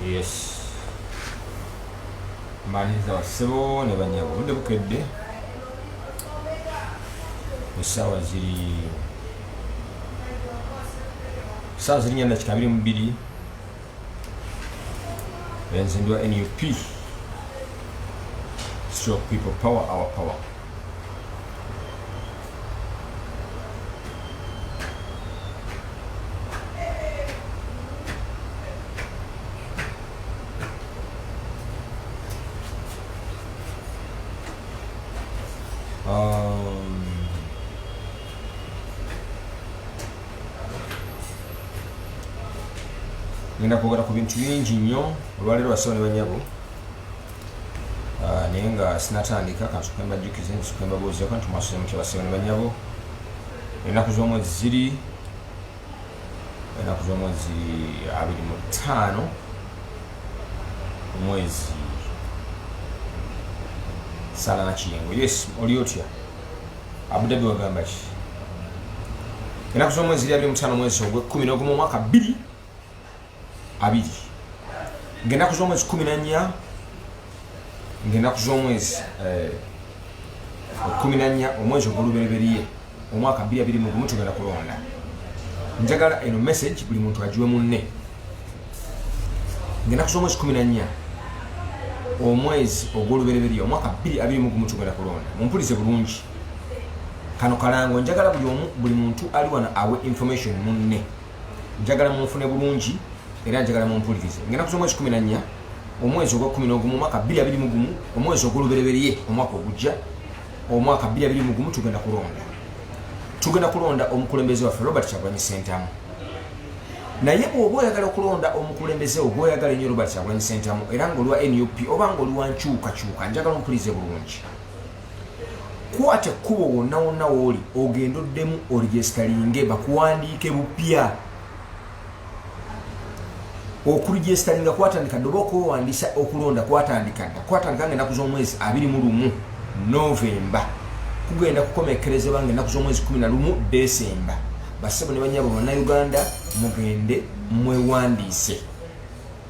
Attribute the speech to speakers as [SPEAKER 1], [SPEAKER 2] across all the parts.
[SPEAKER 1] Yes. Maliza wasebo ne banyabo budde bukedde. Esawa ziri saa ziri nyanda kikabiri mu bbiri. Benzindwa NUP. Stroke people power, our power. Ngenda kwogera ku bintu bingi nnyo olwaleero basaba ne banyabo naye nga sinatandika kansooke mbajjukize nsooke mbabuuzeeko nti mwasuze mutya basaba ne banyabo. Ennaku z'omwezi ziri ennaku z'omwezi 25 omwezi Sala Nakiyengo. Yes, oli otya? Abu Dhabi wagamba ki? Ennaku z'omwezi 25 omwezi ogw'ekkumi mu mwaka 2022. Ng'ennaku z'omwezi 14 ng'ennaku z'omwezi 14 omwezi ogw'olubereberye omwaka 2021 tugenda kulonda. Njagala eno message buli muntu agiwe munne. Ng'ennaku z'omwezi 14 omwezi ogw'olubereberye omwaka 2021 tugenda kulonda. Mumpulize bulungi. Kano kalango njagala buli muntu ali wano awe information munne. Njagala munfune bulungi era njagala mumpulirize. Ng'ennaku z'omwezi 14 omwezi ogw'ekkumi mu mwaka 2021 omwezi ogw'olubereberye omwaka ogujja omwaka 2021 tugenda kulonda. Tugenda kulonda omukulembeze waffe Robert Kyagulanyi Ssentamu. Naye bw'oba oyagala okulonda omukulembeze ogwo oyagala ennyo Robert Kyagulanyi Ssentamu era ng'olwa NUP oba ng'oli wa nkyukakyuka njagala omumpulirize bulungi. Kwata ekkubo wonna wonna w'oli ogenda oddemu oregisitalinge bakuwandiike bupya. Okuregisitalinga kwatandika ddoba okwewandiisa okulonda kwatandika ng'ennaku z'omwezi 21 Novemba. Kugenda kukomekerezebwa ng'ennaku z'omwezi 11 Desemba. Bassebo ne banyabo bannayuganda mugende mwewandiise.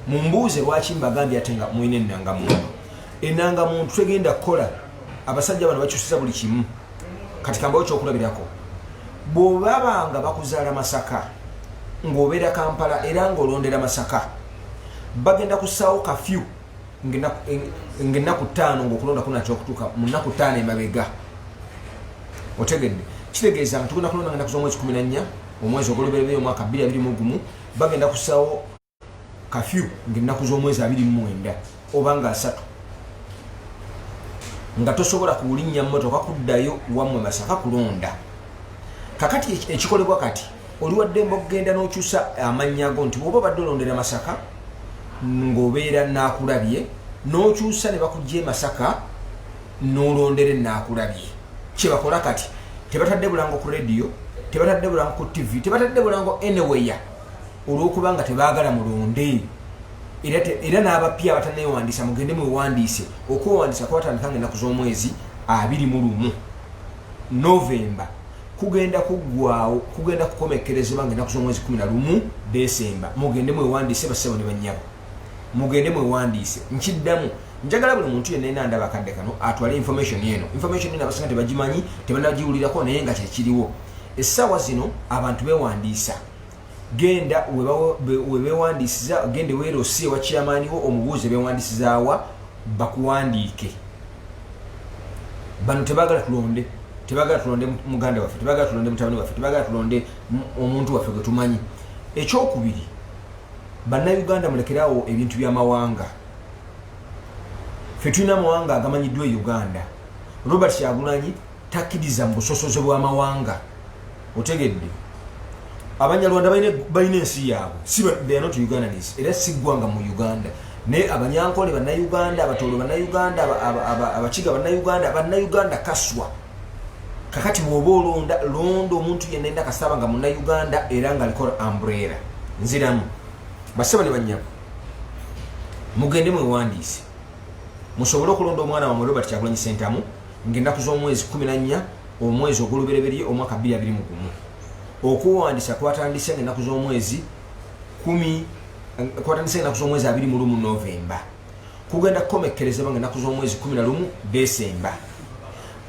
[SPEAKER 1] Mumbuuze lwaki mbagambye ate nga mulina ennangamuntu. Ennangamuntu tegenda kukola. Abasajja bano bakyusiza buli kimu. Kati kambawo kyokulabirako. Bw'obaba nga bakuzaala Masaka ng'obeera Kampala era ng'olondera Masaka bagenda kusaawo kafyu ng'ennaku 5 ng'okulonda kunakyo okutuuka mu nnaku 5 emabega. Otegedde kitegeeza nga tugenda kulonda ng'ennaku z'omwezi 14 omwezi ogw'olubereberye omwaka 2021 bagenda kusaawo kafyu ng'ennaku z'omwezi 29 oba nga 3 nga tosobola kuwulinnya mmotoka kuddayo wammwe Masaka kulonda. Kakati ekikolebwa kati oli waddemba okugenda n'okyusa amannya go nti bw'oba badde olondera Masaka ng'obeera Naakulabye n'okyusa ne bakujja Masaka n'olondera Naakulabye. Kye bakola kati tebatadde bulango ku radio, tebatadde bulango ku TV, tebatadde bulango anywhere olw'okuba nga tebaagala mulonde. Era n'abapya abatanneewandiisa mugende mwewandiise. Okwewandiisa kwatandika ng'ennaku z'omwezi 21 Novemba. Kugenda kuggwaawo kugenda kukomekerezebwa ng'ennaku z'omwezi 11 Desemba. Mugende mwewandiise bassebo ne bannyabo. Mugende mwewandiise. Nkiddamu njagala buli muntu yenna ndaba akadde kano atwale information eno. Information eno abasinga tebagimanyi tebanagiwulirako naye nga kyekiriwo. Essaawa zino abantu beewandiisa. Genda we beewandiisiza gende weerose wa chairman wo omubuuze beewandiisizaawa bakuwandiike. Bano tebaagala tulonde. Tebaagala tulonde muganda waffe, tebaagala tulonde mutabani waffe, tebaagala tulonde omuntu waffe gwe tumanyi. Ekyokubiri, bannayuganda mulekerawo ebintu by'amawanga. Ffe tulina amawanga agamanyiddwa e Uganda. Robert Kyagulanyi takkiriza mu busosoze bw'amawanga. Otegedde Abanyarwanda balina ensi yaabwe. They are not Ugandans. Era si ggwanga mu Uganda. Ne Abanyankole bannayuganda, Abatoolo bannayuganda, Abakiga bannayuganda kaswa. Kakati bw'oba olonda omuntu yenna enda kasaba nga munnayuganda era ng'alikola umbrella. Nziramu bassebo ne bannyabo mugende mwewandiise musobole okulonda omwana wammwe Robert Kyagulanyi Ssentamu ng'ennaku z'omwezi 14 omwezi ogw'olubereberye omwaka 2021. Okuwandiisa kwatandise ng'ennaku z'omwezi 10 kwatandise ennaku z'omwezi 21 Novemba kugenda kukomekkerezebwa ng'ennaku z'omwezi 11 Desemba.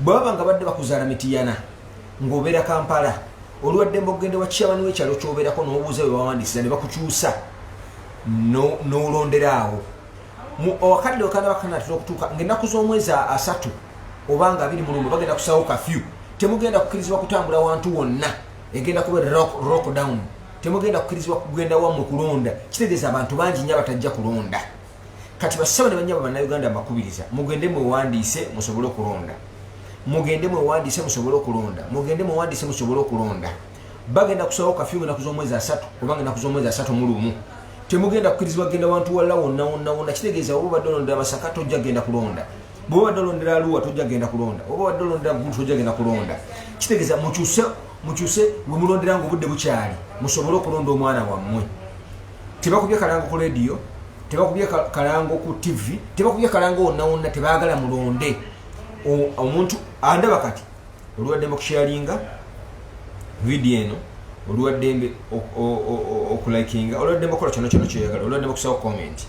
[SPEAKER 1] Bw'ababa nga badde bakuzaala Mitiyana ng'obeera Kampala olwaddembe okugenda wa chairman w'ekyalo ky'obeerako n'obuuza bwe bawandiisiza ne bakukyusa n'olondera awo wakadde wakana bakanatera okutuuka ng'ennaku z'omwezi 3 oba nga 21 bagenda kusawo kafyu. Temugenda kukkirizibwa kutambula wantu wonna, egenda kubeera lockdown. Temugenda kukkirizibwa kugenda wammwe kulonda, kitegeeza abantu bangi nnyo batajja kulonda. Kati bassaba ne bannyaba bannayuganda bakubiriza mugende mwewandiise musobole okulonda, mugende mwewandiise musobole okulonda, mugende mwewandiise musobole okulonda. Bagenda kusawo kafyu ng'ennaku z'omwezi 3 oba ng'ennaku z'omwezi 31. Temugenda kukkirizibwa kugenda wantu walla wonna, kitegeeza oba badde olondera Masaka tojja genda kulonda, bw'oba badde olondera Arua tojja genda kulonda, oba badde olondera Guntu tojja genda kulonda. Kitegeeza mukyuse bwe mulondera ng'obudde bukyali musobole okulonda omwana wammwe. Tebakubye kalango ku radio, tebakubye kalango ku TV, tebakubye kalango wonna, tebaagala mulonde. Omuntu andaba kati olwaddembe okusharinga video eno, olwaddembe okulikinga, olwaddembe okola kyonna kyoyagala, olwaddembe okusawo comment.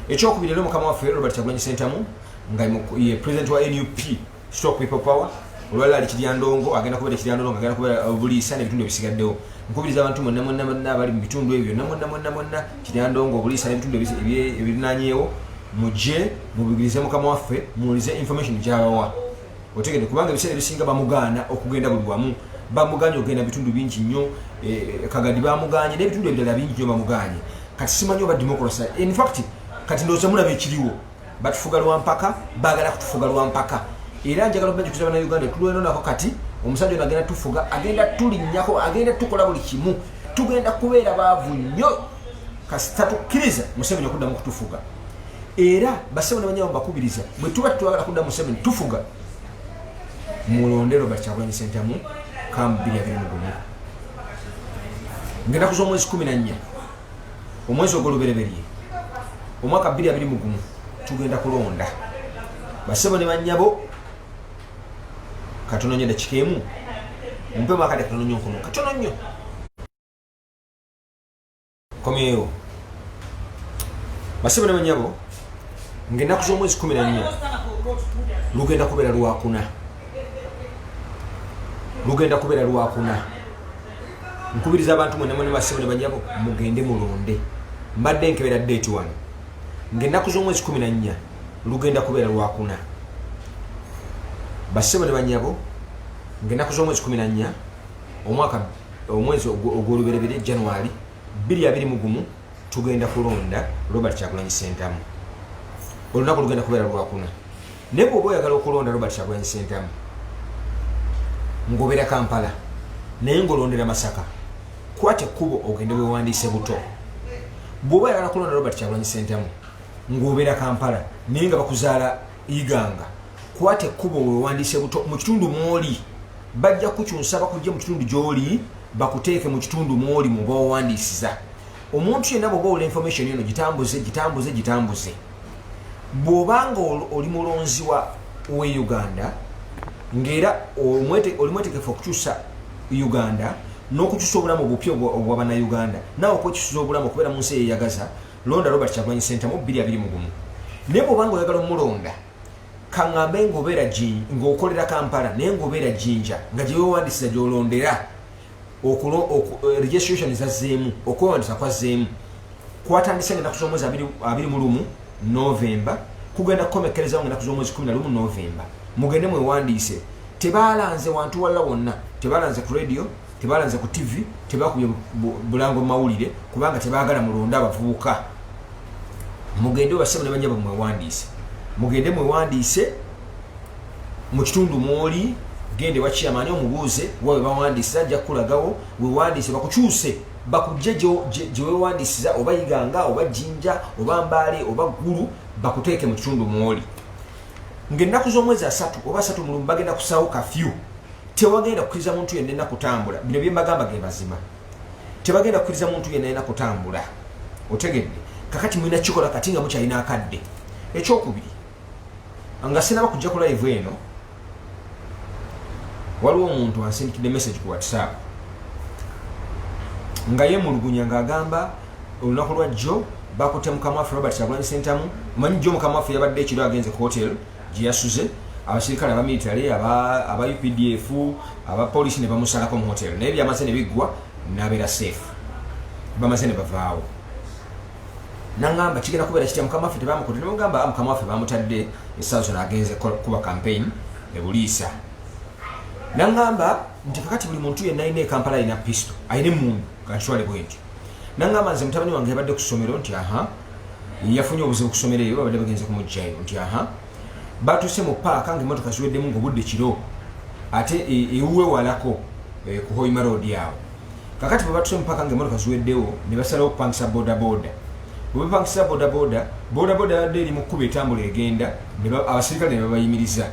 [SPEAKER 1] Ekyokubiri lero mukama waffe Robert Kyagulanyi Ssentamu nga ye president wa NUP Stroke People Power olwala ali Kiryandongo agenda kubeera Kiryandongo agenda kubeera Buliisa n'ebitundu ebisigaddewo. Nkubiriza abantu monna abali mu bitundu ebyo monna Kiryandongo Buliisa n'ebitundu ebirinaanyeewo mujje mubigirize mukama waffe muwulize information gy'abawa. Otegedde kubanga ebiseera ebisinga bamugaana okugenda buli wamu, bamuganye okugenda bitundu bingi nnyo, Kagadi bamuganye n'ebitundu ebirala bingi nnyo bamuganye. Kati simanyi oba democracy in fact kati ndowooza mulaba ekiriwo batufuga lwampaka, baagala kutufuga lwampaka. Era njagala okubajukiza bannayuganda tulweno nako kati omusajja ono agenda tufuga, agenda tulinnyako, agenda tukola buli kimu, tugenda kubeera baavu nnyo kasita tukkiriza Museveni okuddamu kutufuga. Era bassebo ne banyabo bakubiriza bwe tuba twagala kudda Museveni tufuga mulonde Robert Kyagulanyi Ssentamu kam 2021 ng'ennaku z'omwezi 14 omwezi ogw'olubereberye omwaka 2021 tugenda kulonda. Bassebo ne banyabo katono nnyo dakika emu mpemu akadde katono nnyo nkono katono nnyo komyewo. Bassebo ne banyabo ng'ennaku z'omwezi 14 lugenda kubeera lwakuna, lugenda kubeera lwakuna. Nkubiriza abantu mwenna bassebo ne banyabo mugende mulonde. Mbadde nkebera date 1 ng'ennaku z'omwezi 14 lugenda kubeera lwakuna. Bassebo ne banyabo ng'ennaku z'omwezi 14 omwezi ogw'olubereberye January 2021 tugenda kulonda Robert Kyagulanyi Ssentamu. Olunaku lugenda kubeera lwakuna. Naye bw'oba oyagala okulonda Robert Kyagulanyi Ssentamu ng'obeera Kampala naye ng'olondera Masaka, kwate ekkubo ogende weewandiise buto. Bw'oba oyagala kulonda Robert Kyagulanyi Ssentamu ng'obeera Kampala naye nga bakuzaala Iganga, kwate ekkubo weewandiise buto mu kitundu mw'oli. Bajja kukyusa bakujje mu kitundu gy'oli bakuteeke mu kitundu mw'oli mu bawandiisiza. Omuntu yenna bw'oba olina information eno gitambuze. Bw'obanga oli mulonzi w'e Uganda ng'era oli mwetegefu okukyusa Uganda n'okukyusa obulamu obupya obw'Abannayuganda, naawe okwekyusiza obulamu okubeera mu nsi eyeyagaza, londa Robert Kyagulanyi Ssentamu 2021. Naye bw'obanga oyagala omulonda kaŋŋambe ng'obeera ng'okolera Kampala naye ng'obeera Jinja nga gye weewandiisiza gy'olondera registration zazzeemu, okwewandiisa kwazzeemu. Kwatandise ng'ennaku z'omwezi 21 Novemba kugenda kukomekkerezawo ng'ennaku z'omwezi 11 Novemba. Mugende mwewandiise. Tebaalanze wantu walla wonna, tebaalanze ku radio, tebaalanze ku TV, tebaakubye bulango mu mawulire kubanga tebaagala mulonde abavubuka. Mugende bassebo ne banyabo mwewandiise. Mugende mwewandiise mu kitundu mw'oli, gende wa chairman omubuuze wawe bawandiisiza, ajja kukulagawo weewandiise bakukyuse bakujje gye weewandiisiza, oba Iganga oba Jinja oba Mbale oba Gulu, bakuteeke mu kitundu mw'oli. Ng'ennaku z'omwezi 3 oba 3 mulumbu bagenda kusawo kafyu. Tewagenda kukkiriza muntu yenna kutambula. Bino bye mbagamba ge mazima. Tebagenda kukkiriza muntu yenna kutambula. Otegedde kakati mulina kikola kati nga mukyalina akadde. Ekyokubiri nga sinaba kujja ku live eno, waliwo omuntu ansindikidde message ku WhatsApp nga yeemulugunya ng'agamba olunaku lwa jjo bakutte mukama waffe Robert Kyagulanyi Ssentamu manyi jjo mukama waffe yabadde ekiro agenze ku hotel gye yasuze abasirikale aba military aba UPDF aba police ne bamusalako mu hotel naye byamaze ne biggwa n'abeera safe bamaze ne bavaawo nangamba kigenda kubeera kitya mukama waffe tebamukotte ne mugamba mukama waffe bamutadde essaawa zino agenze kuba campaign ne buliisa nangamba nti kakati buli muntu yenna alina Kampala alina pisto alina emmundu kanshwale bwenti nangamba nze mutabani wange yabadde ku ssomero nti yafunye obuzibu ku ssomero eyo babadde bagenze kumugjayo nti batuse mu paaka ng'emmotoka ziweddemu ng'obudde kiro ate ewuwe walako ku Hoima Road awo kakati bwe batuse mu paaka ng'emmotoka ziweddewo ne basalawo okupangisa bodaboda bwe bapangisa bodaboda yabadde eri mu kkuba etambula egenda abasirikale ne babayimiriza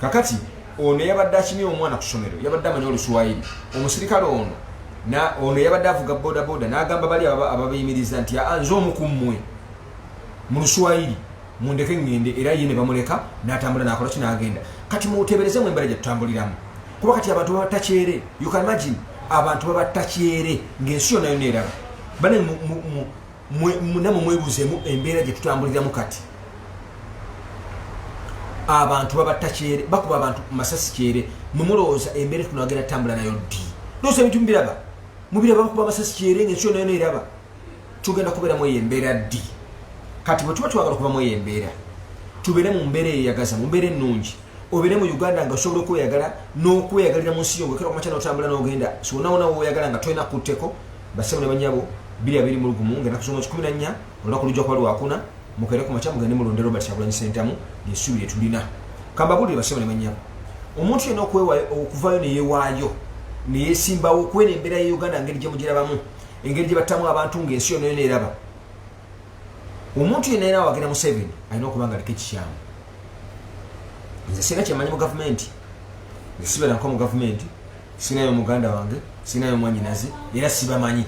[SPEAKER 1] kakati ono yabadde akimye omwana ku ssomero yabadde amanyi Oluswayiri omusirikale ono yabadde avuga bodaboda n'agamba bali ababayimiriza nti nze omu ku mmwe mu Luswayiri mundeke ngende era ye ne bamuleka n'atambula n'akola ki n'agenda kati muteberezemu embeera gye tutambuliramu kuba kati abantu baba takyere you can imagine abantu baba takyere ng'ensi yonna yonna eraba bane namwe mwebuuzeemu embeera gye tutambuliramu kati abantu baba takyere bakuba abantu masasi kyere mumulowooza embeera tunagenda tutambula nayo ddi loosa ebintu mubiraba bakuba masasi kyere ng'ensi yonna yonna eraba tugenda kubeeramu eyo embeera ddi kati bwe tuba twagala okubamu eyo embeera tubeere mu mbeera eyeyagaza mu mbeera ennungi obeere mu Uganda nga osobola okweyagala n'okweyagalira mu nsi yo ng'okera ku makya n'otambula n'ogenda siwonawona woyagala nga tolina kutteko bassebo ne banyabo 2021 ngenda kusonga 14 olunaku lujja kuba lwakuna mukeere ku makya mugende mulonde Robert Kyagulanyi Ssentamu lyessuubi lye tulina kambabulire bassebo ne banyabo omuntu yenna okuvaayo ne yeewaayo ne yeesimbawo okubeera embeera ye Uganda ngeri gye mugirabamu engeri gye battamu abantu ng'ensi yonna yonna eraba omuntu yenna era wagenda mu 7 alina okuba nga aliko ekikyamu nze sina kyemanyi mu gavumenti nze sibeeranko mu gavumenti sinayo muganda wange sinayo mwanyinaze era sibamanyi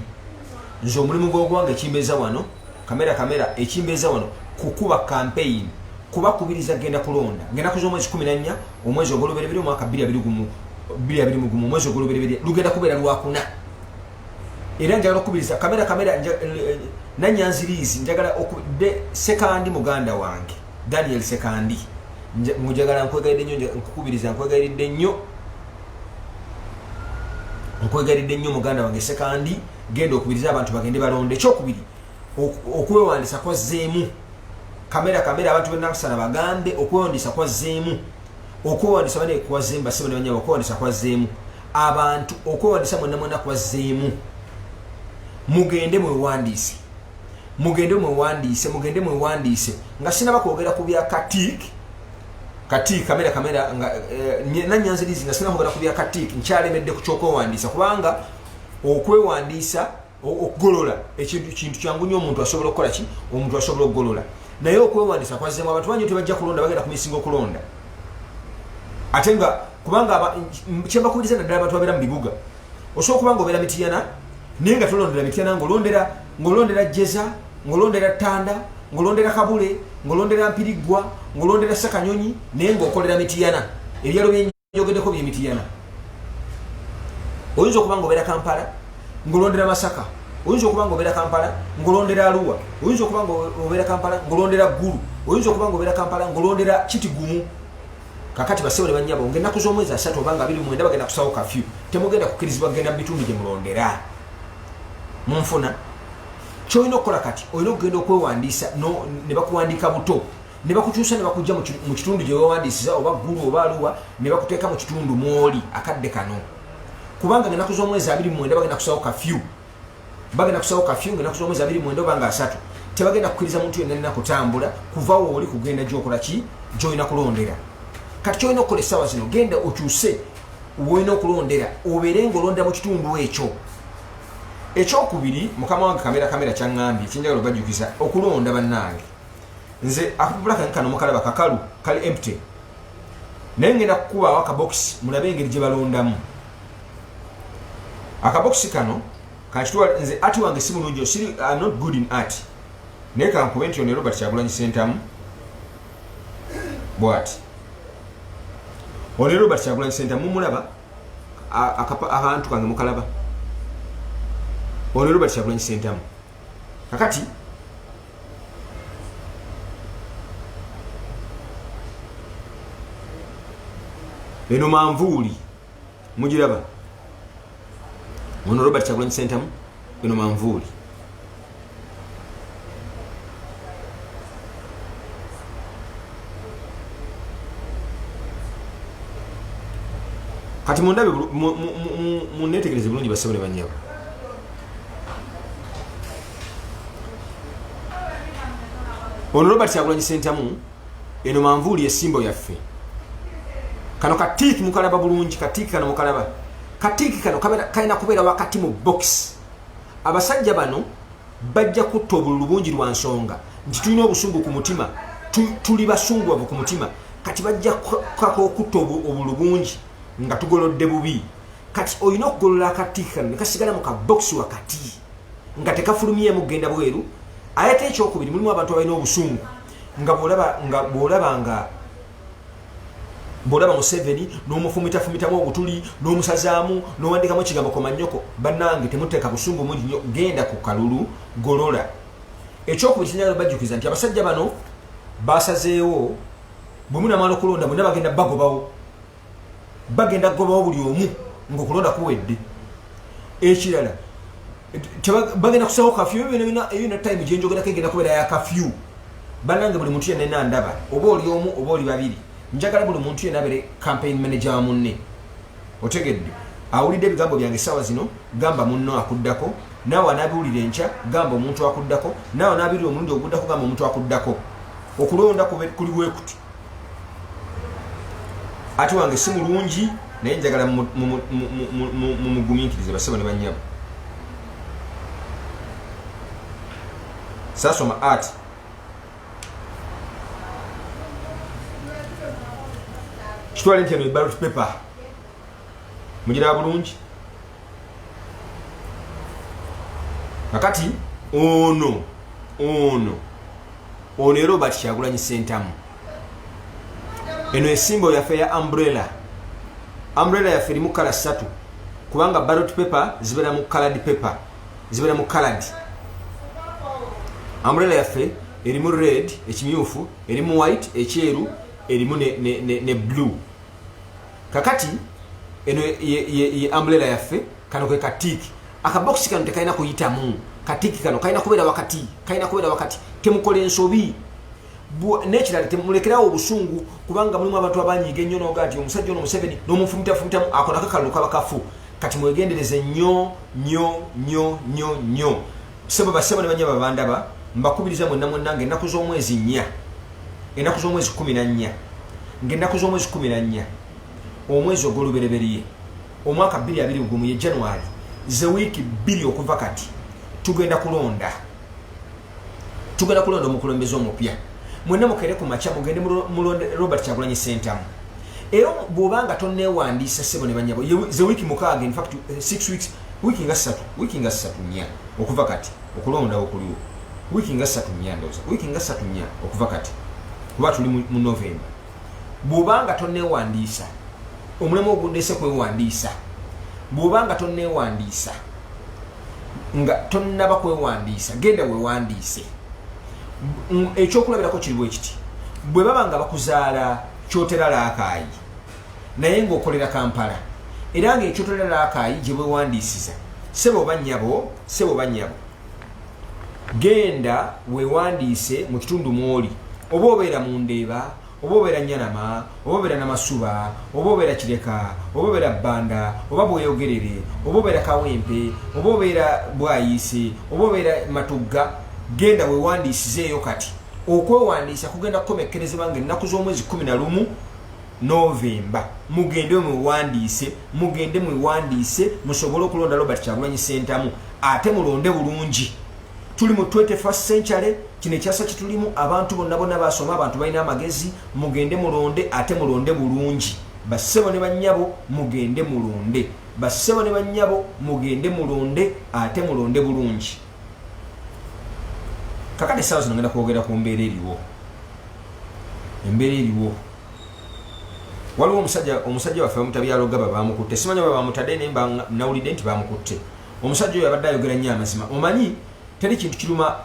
[SPEAKER 1] nze omulimu gw'ogwange ekimbeeza wano kamera ekimbeeza wano kukuba campaign kubakubiriza genda kulonda ngenda kuza omwezi 14 omwezi ogw'olubereberye omwaka 2021 omwezi ogw'olubereberye lugenda kubeera lwakuna era njagala okubiriza kamera nanyanzirizi njagala sekandi muganda wange Daniel Sekandi njagala nkwegayiridde nnyo muganda wange Sekandi genda okubiriza abantu bagende balonde ekyokubiri okwewandisa kwazzeemu kamera abantu bennakusana bagambe okwewandisa kwazzeemu okwewandisa bane kwazzeemu bassebo ne banyabo okwewandisa kwazzeemu abantu okwewandisa mwena kwazzeemu mugende mwewandiise nga sinaba kwogera ku bya katik kamera nga nanyanzirizi nga sinaba kwogera ku bya katik nkyalemedde ku kyokwewandiisa kubanga okwewandiisa okugolola ekintu kyangu nnyo omuntu asobola okukola ki omuntu asobola okugolola naye okwewandiisa kwazzeemu abantu bangi tebajja kulonda bagenda ku misinga okulonda ate nga kubanga kyembakubiriza naddala abantu babeera mu bibuga osobola okuba nga obeera Mityana naye nga tolondera Mityana ng'olondera Jeza ng'olondera Tanda ng'olondera Kabule ng'olondera Mpirigwa ng'olondera Sakanyonyi naye ng'okolera Mityana ebyalo byenjogeddeko bye Mityana oyinza okuba nga obeera Kampala ng'olondera Masaka oyinza okuba nga obeera Kampala ng'olondera Arua oyinza okuba nga obeera Kampala ng'olondera Gulu oyinza okuba nga obeera Kampala ng'olondera Kitigumu kakati bassebo ne bannyabo ng'ennaku z'omwezi 3 oba nga 29 bagenda kusawo kafyu temugenda kukkirizibwa kugenda mu bitundu gye mulondera munfuna kyolina okukola kati olina okugenda okwewandiisa ne bakuwandiika buto ne bakukyusa ne bakujja mu kitundu gye wewandiisiza oba Gulu oba Arua ne bakuteeka mu kitundu mwoli akadde kano kubanga ng'ennaku z'omwezi 29 bagenda kusawo kafyu ng'ennaku z'omwezi 29 oba nga 3 tebagenda kukkiriza muntu yenna kutambula kuva wooli kugenda gy'okola ki gy'olina kulondera kati kyolina okukola essaawa zino genda okyuse wolina okulondera obeere ng'olondera mu kitundu ekyo ekyokubiri mukama wange kamera kyaŋŋambye kyenjagala obajjukiza okulonda bannange nze akapapula kange kano mukalaba kakalu kali empty naye ngenda kukubaawo akabokisi mulabe engeri gye balondamu akabokisi kano kakitwala nze ati wange si mulungi I'm not good in art naye kankube nti ono Robert Kyagulanyi Ssentamu bw'ati ono Robert Kyagulanyi Ssentamu mumulaba akantu kange mukalaba ono Robert Kyagulanyi Ssentamu kakati eno manvuuli mugiraba ono Robert Kyagulanyi Ssentamu eno manvuuli kati mundabe munetegereze bulungi bassebo ne bannyabo ono Robert Kyagulanyi Ssentamu eno manvuuli esimbo yaffe kano katiiki mukalaba bulungi katiiki kano mukalaba katiiki kano kalina kubeera wakati mu box abasajja bano bajja kutta obululu bungi lwa nsonga nti tulina obusungu ku mutima tuli basunguwavu ku mutima kati bajja okutta obululu bungi nga tugolodde bubi kati olina okugolola akatiiki kano ne kasigala mu kabokisi wakati nga tekafulumyemu kugenda bweru ate ekyokubiri mulimu abantu abalina obusungu nga bwolaba Museveni n'omufumitamu obutuli n'omusazaamu n'owandikamu ekigambo komanyoko bannange temuteeka busungu mungi nnyo genda ku kalulu golola ekyokubiri kinyagala bajjukiza nti abasajja bano basazeewo bwe munamala okulonda bonna bagenda kugobawo buli omu ng'okulonda kuwedde ekirala bagenda kusawo kafyu eyina time gyenjogerako egenda kubeera ya kafyu bannange buli muntu yenna ndaba oba oli omu oba oli babiri njagala buli muntu yenna abere campaign manager wa munne otegedde awulidde ebigambo byange essaawa zino gamba munno akuddako naawe anaabiwulira enkya gamba omuntu akuddako naawe anaabiwulira omulundi oguddako gamba omuntu akuddako okulonda kuli bwe kuti ate wange si mulungi naye njagala mumugumiikirize bassebo ne bannyabo saasoma ati kitwale nti eno ballot paper mugiraba bulungi kakati ono Robert Kyagulanyi Ssentamu eno esimbo yaffe ya umbrella yaffe erimu kala 3 kubanga ballot paper zibeera mu colored paper zibeera mu colored umbrella yaffe erimu red ekimyufu erimu white ekyeru erimu ne blue kakati eno ye umbrella yaffe kano ke katiiki akaboksi kano tekalina kuyitamu katiiki kano kalina kubeera wakati temukole ensobi nekirala temulekerawo obusungu kubanga mulimu abantu abanyiiga ennyo noga nti omusajja ono Museveni n'omufumitamu ako nako kalulu kaba kafu kati mwegendereze nnyo bassebo ne bannyabo bandaba mbakubiriza mwennanga ennaku z'omwezi 14 ng'ennaku z'omwezi 14 omwezi ogw'olubereberye omwaka 2021 ye January ze wiiki 2 okuva kati tugenda kulonda omukulembeze omupya mwenna mukere ku makya mugende mulonde Robert Kyagulanyi Ssentamu era bw'obanga tonneewandiisa ssebo ne bannyabo ze wiiki 6 in fact 6 weeks wiiki nga 3 4 okuva kati okulonda okuliwo wiiki nga 3 4 okuva kati kuba tuli mu November bw'obanga tonneewandiisa omulemu ogundese kwewandiisa bw'obanga tonneewandiisa nga tonnaba kwewandiisa genda wewandiise ekyokulabirako kiri bwe kiti bwe baba nga bakuzaala kyotera laakaayi naye ng'okolera Kampala era ng'ekyotera laakaayi gye bwewandiisiza sebo bannyabo genda wewandiise mu kitundu mwoli oba obeera mu Ndeeba oba obeera Nyanama oba obeera Namasuba oba obeera Kireka oba obeera Bbanda oba Bweyogerere oba obeera Kawempe oba obeera Bwayiise oba obeera Matugga genda wewandiisizeeyo kati okwewandiisa kugenda kukomekkerezebwa nga ennaku z'omwezi 11 November mugende mwewandiise musobole okulonda Robert Kyagulanyi Ssentamu ate mulonde bulungi tuli mu 21st century kino ekyasa kitulimu abantu bonna basoma abantu balina amagezi mugende mulonde ate mulonde bulungi bassebo ne bannyabo mugende mulonde ate mulonde bulungi kakati essaawa zino ngenda kwogera ku mbeera eriwo waliwo omusajja waffe bamutabyalogaba bamukutte simanya bwe bamutadde naye nawulidde nti bamukutte omusajja oyo abadde ayogera nnyo amazima omanyi teri kintu kiruma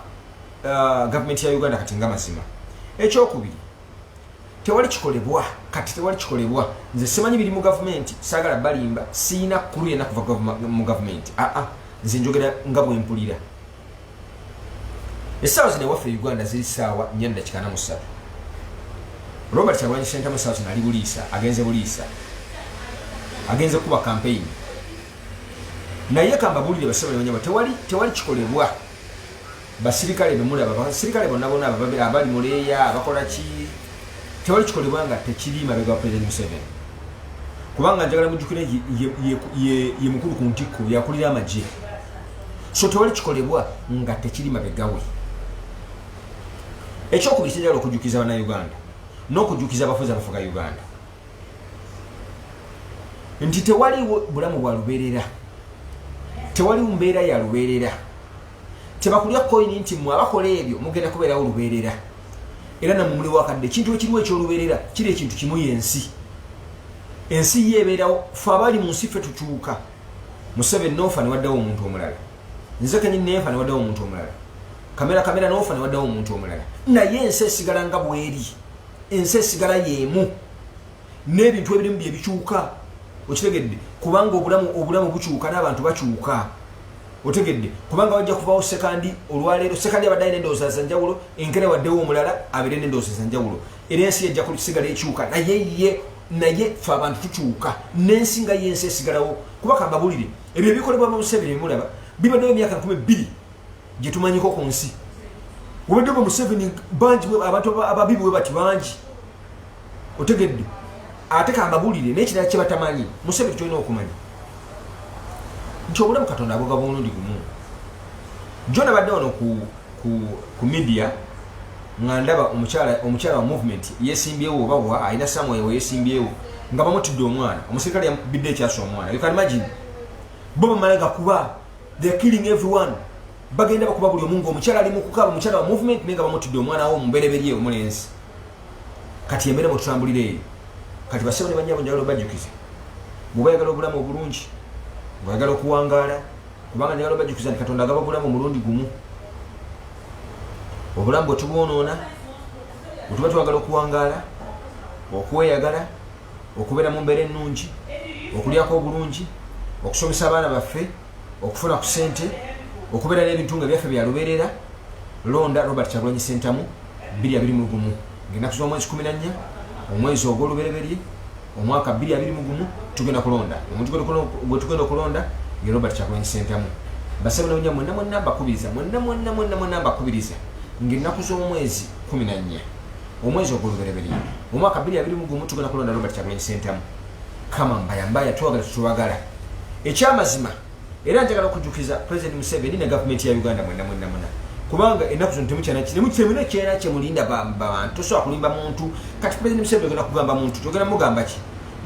[SPEAKER 1] gavumenti ya Uganda kati nga mazima ekyokubiri tewali kikolebwa kati tewali kikolebwa nze simanyi biri mu government sagala balimba sina kuru yena kuva mu government nze njogera nga bwe mpulira essaawa zino ewaffe Uganda ziri ssaawa 4:43 Robert Kyagulanyi Ssentamu essaawa zino ali Buliisa agenze kuba campaign naye kambabulire basabale banyama tewali kikolebwa basirikale bemulaba basirikale bonna abali muleeya abakola ki tewali kikolebwa nga tekiri mabega wa President Museveni kubanga njagala mujjukire ye mukulu ku ntikko yakulira amagye so tewali kikolebwa nga tekiri mabega we ekyokubiri kijala okujjukiza Bannayuganda n'okujjukiza abafuzi abafuga Uganda nti tewali bulamu bwa lubeerera tewali mbeera ya lubeerera tebakulya koini nti mwe abakola ebyo mugenda kubeerawo lubeerera era namumuli wakadde ekintu ekiriwo ekyolubeerera kiri ekintu kimu yensi ensi yeebeerawo fe abali mu nsi ffe tukyuka Museveni noofa ne waddawo omuntu omulala nze kenyini neefa ne waddawo omuntu omulala kamera noofa ne waddawo omuntu omulala naye ensi esigala nga bweri ensi esigala yeemu n'ebintu ebirimu bye bikyuka okitegedde kubanga obulamu bukyuka n'abantu bakyuka otegedde kubanga wajja kuvaawo sekandi olwaleero sekandi abadde n'endowooza za njawulo enkere waddewo omulala abeere n'endowooza za njawulo era ensi ejja kusigala ekyuka naye fe abantu tukyuka n'ensi nga yensi esigalawo kuba kambabulire ebyo ebikolebwa mu Museveni bimulaba bibaddewo emyaka 20 gye tumanyiko ku nsi obadde mu Museveni bangi abantu ababibi bwe bati bangi otegedde ate kambabulire n'ekirala kye batamanyi Museveni tulina okumanya nti obulamu Katonda abuga bulungi gumu jona badde wano ku media nga ndaba omukyala wa movement yesimbyewo obawa alina Samuel yesimbyewo nga bamutidde omwana omusirikale yambidde ekyasa omwana you can imagine bo bamalaga kuba they are killing everyone bagenda bakuba buli omu ng'omukyala ali mu kukaba omukyala wa movement naye nga bamutidde omwana wo omubereberye omulenzi kati embeera mututambulire eyo kati basebo ne banyabo njagala obajjukize bw'obayagala obulamu obulungi bw'oyagala okuwangaala kubanga njagala obajjukiza nti Katonda agaba obulamu omulundi gumu obulamu bwe tubwonoona bwe tuba twagala okuwangaala okweyagala okubeera mu mbeera ennungi okulyako obulungi okusomesa abaana baffe okufuna ku ssente okubeera n'ebintu nga byaffe bya lubeerera londa Robert Kyagulanyi Ssentamu 2021 ng'ennaku z'omwezi 14 omwezi ogw'olubereberye omwaka 2021 tugenda kulonda omuntu gwe tugenda okulonda ye Robert Kyagulanyi Ssentamu basaba n'onya mwenna mbakubiriza mwenna mbakubiriza ng'ennaku z'omwezi 14 omwezi ogw'olubereberye omwaka 2021 tugenda kulonda Robert Kyagulanyi Ssentamu kama mbayambaya twagala ekyamazima era njagala okujjukiza President Museveni ne government ya Uganda mwenna kubanga ennaku zino temuna kyera kyemulinda bantu tosobola kulimba muntu kati President Museveni ogenda kugamba muntu togenda mugamba ki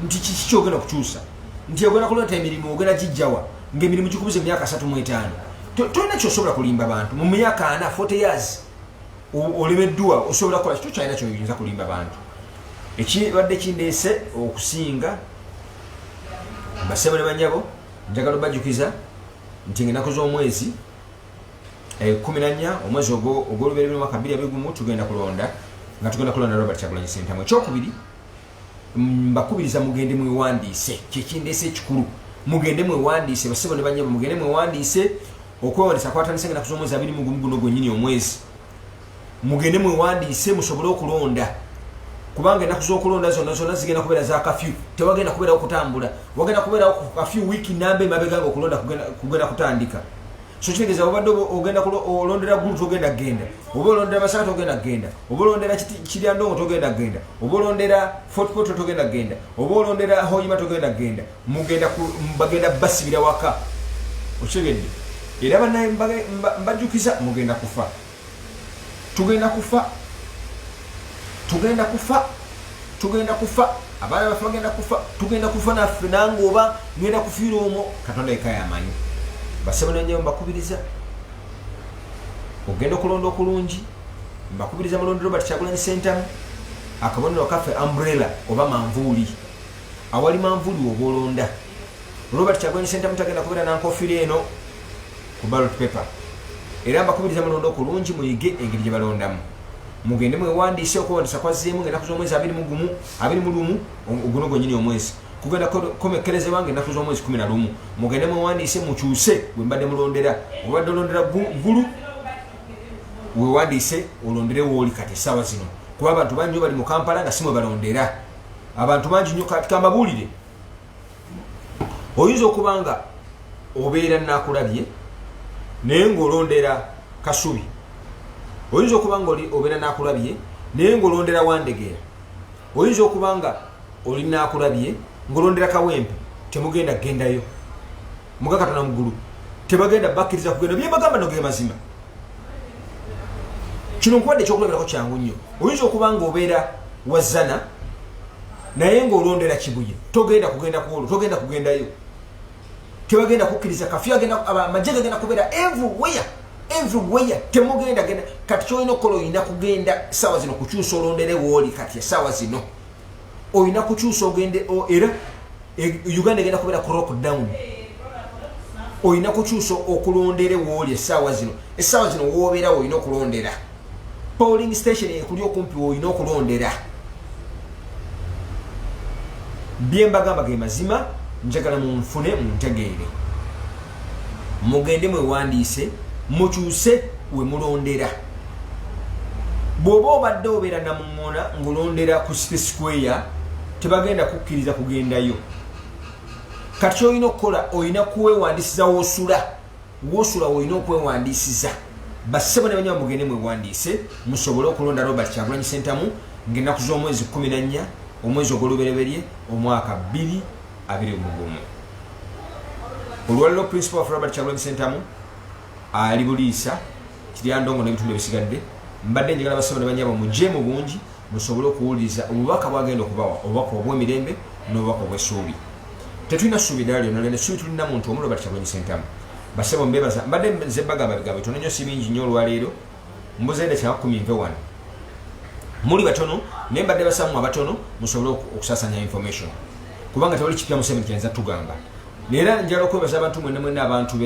[SPEAKER 1] nti kiki kyogenda kukyusa nti ogenda kulonda emirimu ogenda gijjawa ng'emirimu gikubuze emyaka 35 tolina kyosobola kulimba bantu mu myaka 40 years olemeddwa osobola kukola kito kyalina kyoyinza kulimba bantu ekibadde kindeese okusinga basebo ne banyabo njagala obajjukiza nti ng'ennaku z'omwezi 14 omwezi ogw'olubereberye mwaka 2021 tugenda kulonda nga tugenda kulonda Robert Kyagulanyi Ssentamu ekyokubiri mbakubiriza mugende mwewandiise kyekindeese ekikulu mugende mwewandiise basebo ne banyabo mugende mwewandiise okwewandiisa kwatandise ng'ennaku z'omwezi 21 guno gwennyini omwezi mugende mwewandiise musobole okulonda kubanga ennaku z'okulonda zonna zigenda kubeera za kafyu tewagenda kubeerawo kutambula wagenda kubeerawo kafyu wiiki namba emabega nga okulonda kugenda kutandika so kitegeeza obadde ogenda olondera gulu togenda kgenda oba olondera Masaka togenda kgenda oba olondera Kiryandongo togenda kgenda oba olondera Fort Portal togenda kgenda oba olondera Hoima togenda kgenda bagenda basibira waka okitegedde era bannaye mbajjukiza mugenda kufa tugenda kufa abaana baffe bagenda kufa tugenda kufa naffe nange oba ngenda kufiira omwo Katonda yekka yamanyi basebo nanyewe mbakubiriza ogenda okulonda okulungi mbakubiriza mulondi Robert Kyagulanyi Ssentamu akabonero kaffe umbrella oba manvuuli awali manvuuli oba olonda Robert Kyagulanyi Ssentamu tagenda kubeera nankofiira eno ku ballot paper era mbakubiriza mulondi okulungi muyige engeri gye balondamu mugende mwewandiise okuwandisa kwazeemu ng'ennaku z'omwezi 21 oguno gwennyini omwezi kugenda komekerezebwa ng'ennaku z'omwezi 11 mugende mwewandiise mukyuse bwe mbadde mulondera obadde olondera gulu wewandiise olondere wooli kati essaawa zino kuba abantu bangi bali mu Kampala nga si mwe balondera abantu bangi nnyo kati kambabuulire oyinza okuba nga obeera Nakulabye naye ng'olondera Kasubi oyinza okuba nga obeera Nakulabye naye ng'olondera Wandegeera oyinza okuba nga oli Nakulabye ng'olondera Kawempe temugenda gendayo mugakatana mugulu tebagenda bakkiriza kugenda bye bagamba no ge mazima kino nkwadde ekyokulabirako kyangu nnyo oyinza okuba nga obeera Wazana naye ng'olondera Kibuye togenda kugenda kuolo togenda kugendayo tebagenda kukkiriza kafyu amagye gagenda kubeera everywhere temugenda genda kati kyolina okukola oyina kugenda essaawa zino kukyusa olondere wooli kati essaawa zino oyina kukyusa ogende era Uganda egenda kubeera ku lockdown oyina kukyusa okulondere wooli essaawa zino woobeera oyina okulondera polling station ekuli okumpi oyina okulondera bye mbagamba ge mazima njagala munfune muntegeere mugende mwewandiise mukyuse we mulondera bw'oba obadde obeera Namuŋŋona ng'olondera ku City Square tebagenda kukkiriza kugendayo kati kyolina okukola oyina kuwewandiisiza wosula oyina okwewandiisiza bassebo ne banyama mugende mwewandiise musobole okulonda Robert Kyagulanyi Ssentamu ng'ennaku z'omwezi 14 omwezi ogw'olubereberye omwaka 2021 olwaliro principal of Robert Kyagulanyi Ssentamu ali Buliisa Kiryandongo n'ebitundu ebisigadde mbadde njagala bassebo ne banyama mujje mu bungi musobole okuwuliriza obubaka bwagenda okubawa obubaka obw'emirembe n'obubaka obw'essuubi tetulina ssuubi ddala lyonna lene essuubi tulina muntu omu Robert Kyagulanyi Ssentamu bassebo mbebaza mbadde nze bagamba bigambo bitono nnyo si bingi nnyo olwaleero mbuzedde kya 10 muli batono naye mbadde basamu abatono musobole okusasanya information kubanga tewali kipya Museveni kyenza tugamba era njala okwebaza abantu mwenna abantu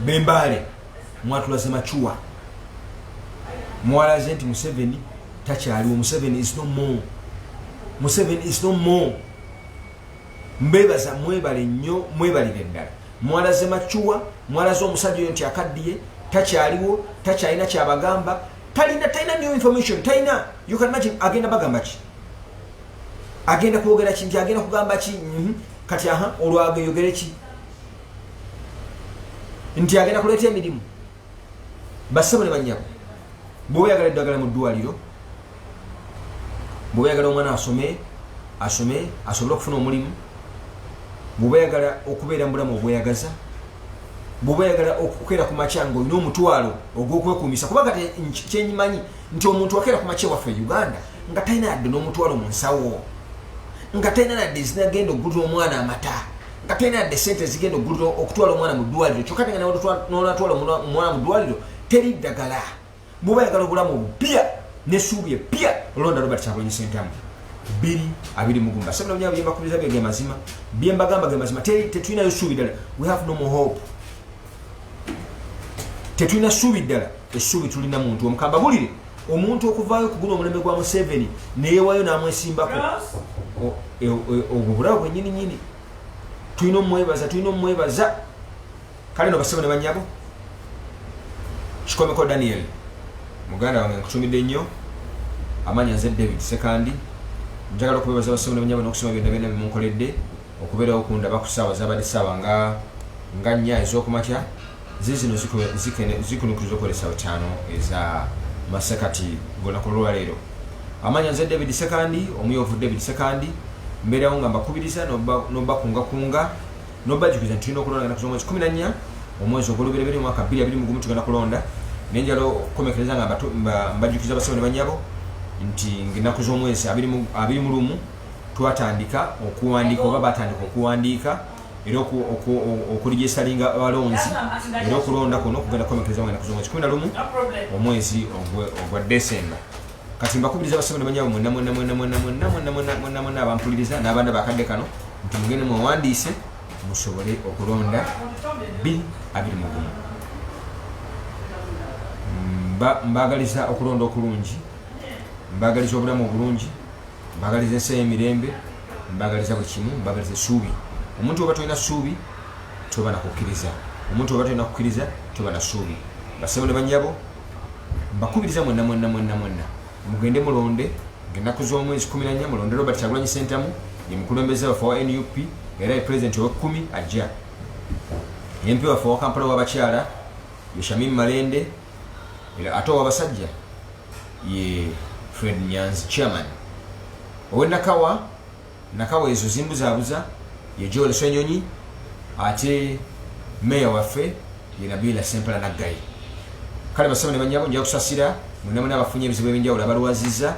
[SPEAKER 1] b'embaale mwatulaze Machuwa mwalaze nti Museveni takyaliwo Museveni is no more mbebaza mwebale nnyo mwebalire ddala mwalaze Machuwa mwalaze omusajja oyo nti akaddiye takyaliwo takyalina kyabagamba talina new information talina you can imagine agenda bagamba ki agenda kwogera ki nti agenda kugamba ki kati olwageyogere ki nti agenda kuleeta emirimu bassebo ne banyabo bw'oyagala eddagala mu ddwaliro bw'oyagala omwana asome asobole okufuna omulimu bw'oyagala okubeera mu bulamu obweyagaza bw'oyagala okukeera ku makya ng'olina omutwalo ogw'okwekuumisa kuba kati kyenyimanyi nti omuntu akeera ku makya waffe Uganda nga talina yadde n'omutwalo mu nsawo nga talina yadde zinagenda okugulira omwana amata nga talina yadde sente zigenda okutwala omwana mu ddwaliro kyokka nga n'onatwala omwana mu ddwaliro teri ddagala bw'obayagala obulamu bupya n'essuubi epya olonda Robert Kyagulanyi Ssentamu 2021 bassebo ne bye mbakubiriza ge mazima bye mbagamba ge mazima tetulinayo ssuubi ddala we have no more hope tetulina ssuubi ddala essuubi tulina muntu omukamba bulire omuntu okuvaayo okugula omulembe gwa Museveni neyewayo n'amwesimbako obwo bulawo bwennyininyini tulina omwebaza kale no bassebo ne banyabo Kikomeko Daniel muganda wange nkutumidde nnyo amanya nze David Sekandi njagala okubebaza bassebo ne banyabo n'okusoma byonna bimunkoledde okubeerawo okundaba ku ssaawa zabadde ssaawa nga 4 ez'okumakya zino zikunukuliza okukola essaawa 5 eza masekati golunaku lwaleero amanya nze David Sekandi omuyovu David Sekandi mbeerawo nga mbakubiriza n'obakungakunga n'obajjukiza nti tulina okulonda ennaku z'omwezi 14 omwezi ogw'olubereberye omwaka 2021 tugenda kulonda nenjala okukomekereza nga mbajjukiza bassebo ne banyabo nti ng'ennaku z'omwezi 21 twatandika okuwandiika oba batandika okuwandiika era okuligisalinga abalonzi era okulonda kuno okugenda kukomekereza ennaku z'omwezi 11 omwezi ogwa December kati mbakubiriza bassebo ne banyabo mwenna abampuliriza n'abaana bakadde kano nti mugende mwewandiise musobole okulonda 2021 mbagaliza okulonda okulungi, mbagaliza obulamu obulungi, mbagaliza ensi y'emirembe, mbagaliza buli kimu, mbagaliza essuubi. Omuntu oba tolina ssuubi toba nakukkiriza, omuntu oba tolina kukkiriza toba na ssuubi. Basebo ne bannyabo mbakubiriza mwenna mugende mulonde ng'ennaku z'omwezi 14 mulonde Robert Kyagulanyi Ssentamu ye mukulembeze waffe wa NUP era ye pulezidenti ow'e10 ajja. MP waffe wa Kampala w'abakyala ye Shamim Malende era ate ow'abasajja ye Fred Nyanzi chairman. Ow'e Nakawa ezo zimbuzaabuza ye Joel Ssenyonyi ate meya waffe ye Nabila Sempala Naggayi. Kale basaba ne bannyabo nja kusasira mwenna abafunye ebizibu ebyenjawulo abalwazizza